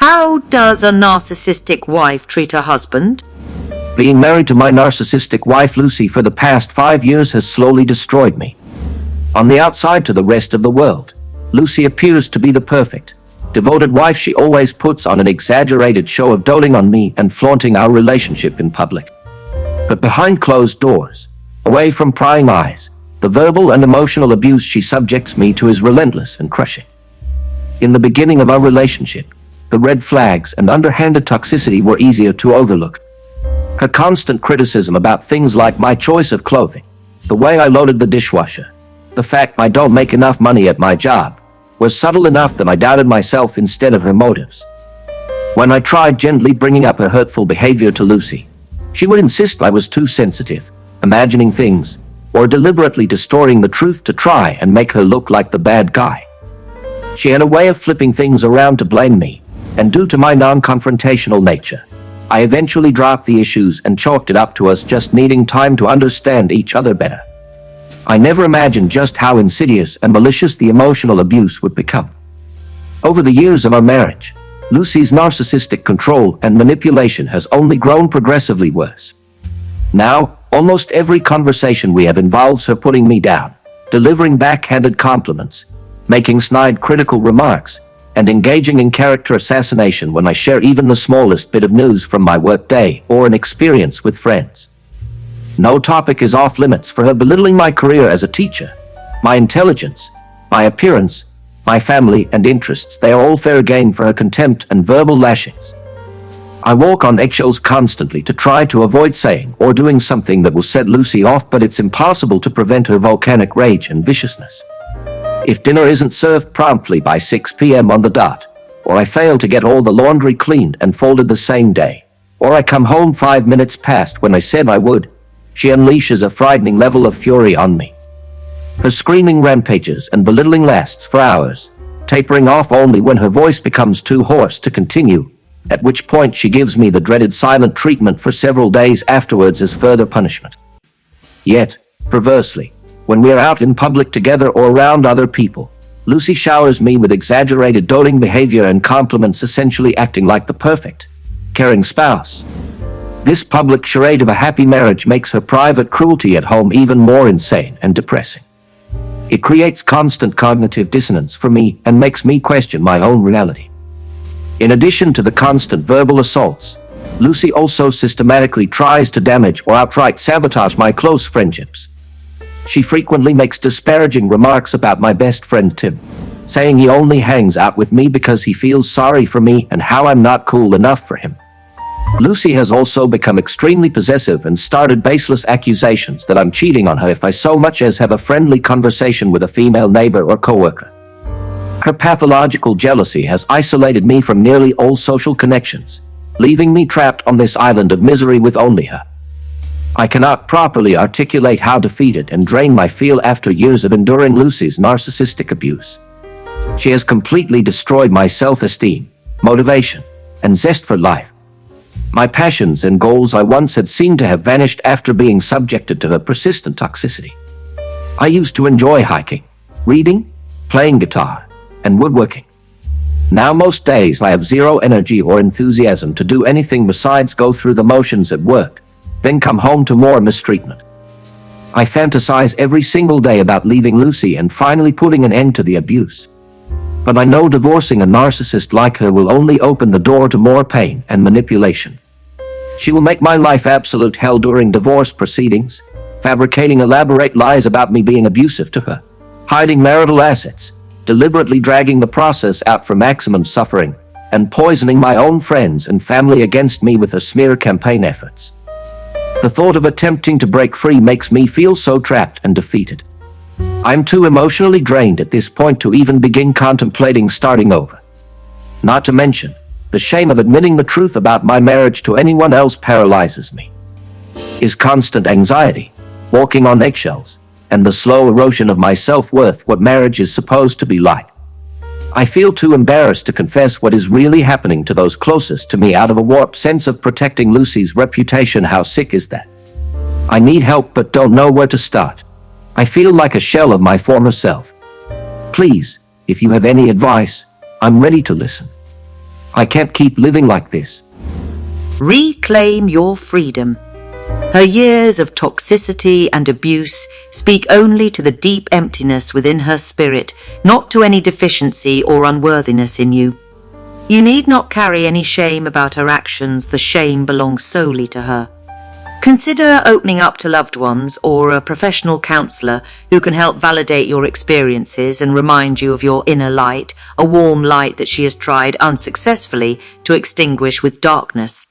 How does a narcissistic wife treat her husband? Being married to my narcissistic wife Lucy for the past 5 years has slowly destroyed me. On the outside to the rest of the world, Lucy appears to be the perfect, devoted wife. She always puts on an exaggerated show of doting on me and flaunting our relationship in public. But behind closed doors, away from prying eyes, the verbal and emotional abuse she subjects me to is relentless and crushing. In the beginning of our relationship, the red flags and underhanded toxicity were easier to overlook. Her constant criticism about things like my choice of clothing, the way I loaded the dishwasher, the fact I don't make enough money at my job, was subtle enough that I doubted myself instead of her motives. When I tried gently bringing up her hurtful behavior to Lucy, she would insist I was too sensitive, imagining things, or deliberately distorting the truth to try and make her look like the bad guy. She had a way of flipping things around to blame me, and due to my non-confrontational nature, I eventually dropped the issues and chalked it up to us just needing time to understand each other better. I never imagined just how insidious and malicious the emotional abuse would become. Over the years of our marriage, Lucy's narcissistic control and manipulation has only grown progressively worse. Now, almost every conversation we have involves her putting me down, delivering backhanded compliments, making snide critical remarks, and engaging in character assassination when I share even the smallest bit of news from my workday or an experience with friends. No topic is off limits for her, belittling my career as a teacher, my intelligence, my appearance, my family and interests. They are all fair game for her contempt and verbal lashings. I walk on eggshells constantly to try to avoid saying or doing something that will set Lucy off, but it's impossible to prevent her volcanic rage and viciousness. If dinner isn't served promptly by 6 p.m. on the dot, or I fail to get all the laundry cleaned and folded the same day, or I come home 5 minutes past when I said I would, she unleashes a frightening level of fury on me. Her screaming rampages and belittling lasts for hours, tapering off only when her voice becomes too hoarse to continue, at which point she gives me the dreaded silent treatment for several days afterwards as further punishment. Yet, perversely, when we are out in public together or around other people, Lucy showers me with exaggerated doting behavior and compliments, essentially acting like the perfect, caring spouse. This public charade of a happy marriage makes her private cruelty at home even more insane and depressing. It creates constant cognitive dissonance for me and makes me question my own reality. In addition to the constant verbal assaults, Lucy also systematically tries to damage or outright sabotage my close friendships. She frequently makes disparaging remarks about my best friend Tim, saying he only hangs out with me because he feels sorry for me and how I'm not cool enough for him. Lucy has also become extremely possessive and started baseless accusations that I'm cheating on her if I so much as have a friendly conversation with a female neighbor or coworker. Her pathological jealousy has isolated me from nearly all social connections, leaving me trapped on this island of misery with only her. I cannot properly articulate how defeated and drained I feel after years of enduring Lucy's narcissistic abuse. She has completely destroyed my self-esteem, motivation, and zest for life. My passions and goals I once had seemed to have vanished after being subjected to her persistent toxicity. I used to enjoy hiking, reading, playing guitar, and woodworking. Now most days I have zero energy or enthusiasm to do anything besides go through the motions at work, then come home to more mistreatment. I fantasize every single day about leaving Lucy and finally putting an end to the abuse. But I know divorcing a narcissist like her will only open the door to more pain and manipulation. She will make my life absolute hell during divorce proceedings, fabricating elaborate lies about me being abusive to her, hiding marital assets, deliberately dragging the process out for maximum suffering, and poisoning my own friends and family against me with her smear campaign efforts. The thought of attempting to break free makes me feel so trapped and defeated. I'm too emotionally drained at this point to even begin contemplating starting over. Not to mention, the shame of admitting the truth about my marriage to anyone else paralyzes me. Is constant anxiety, walking on eggshells, and the slow erosion of my self-worth what marriage is supposed to be like? I feel too embarrassed to confess what is really happening to those closest to me out of a warped sense of protecting Lucy's reputation. How sick is that? I need help but don't know where to start. I feel like a shell of my former self. Please, if you have any advice, I'm ready to listen. I can't keep living like this. Reclaim your freedom. Her years of toxicity and abuse speak only to the deep emptiness within her spirit, not to any deficiency or unworthiness in you. You need not carry any shame about her actions. The shame belongs solely to her. Consider opening up to loved ones or a professional counselor who can help validate your experiences and remind you of your inner light, a warm light that she has tried unsuccessfully to extinguish with darkness.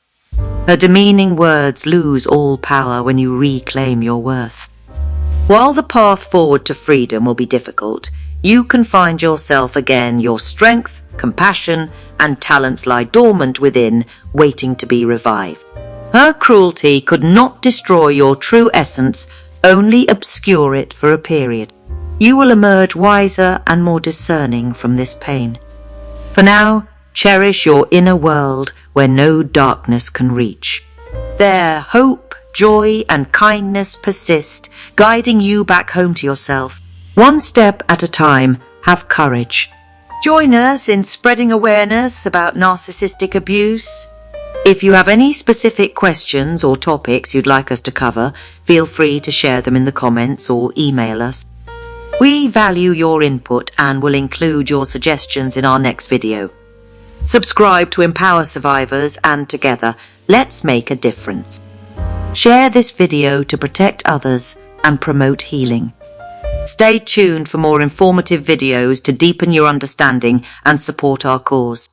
Her demeaning words lose all power when you reclaim your worth. While the path forward to freedom will be difficult, you can find yourself again. Your strength, compassion, and talents lie dormant within, waiting to be revived. Her cruelty could not destroy your true essence, only obscure it for a period. You will emerge wiser and more discerning from this pain. For now, cherish your inner world where no darkness can reach. There, hope, joy, and kindness persist, guiding you back home to yourself. One step at a time, have courage. Join us in spreading awareness about narcissistic abuse. If you have any specific questions or topics you'd like us to cover, feel free to share them in the comments or email us. We value your input and will include your suggestions in our next video. Subscribe to Empower Survivors, and together, let's make a difference. Share this video to protect others and promote healing. Stay tuned for more informative videos to deepen your understanding and support our cause.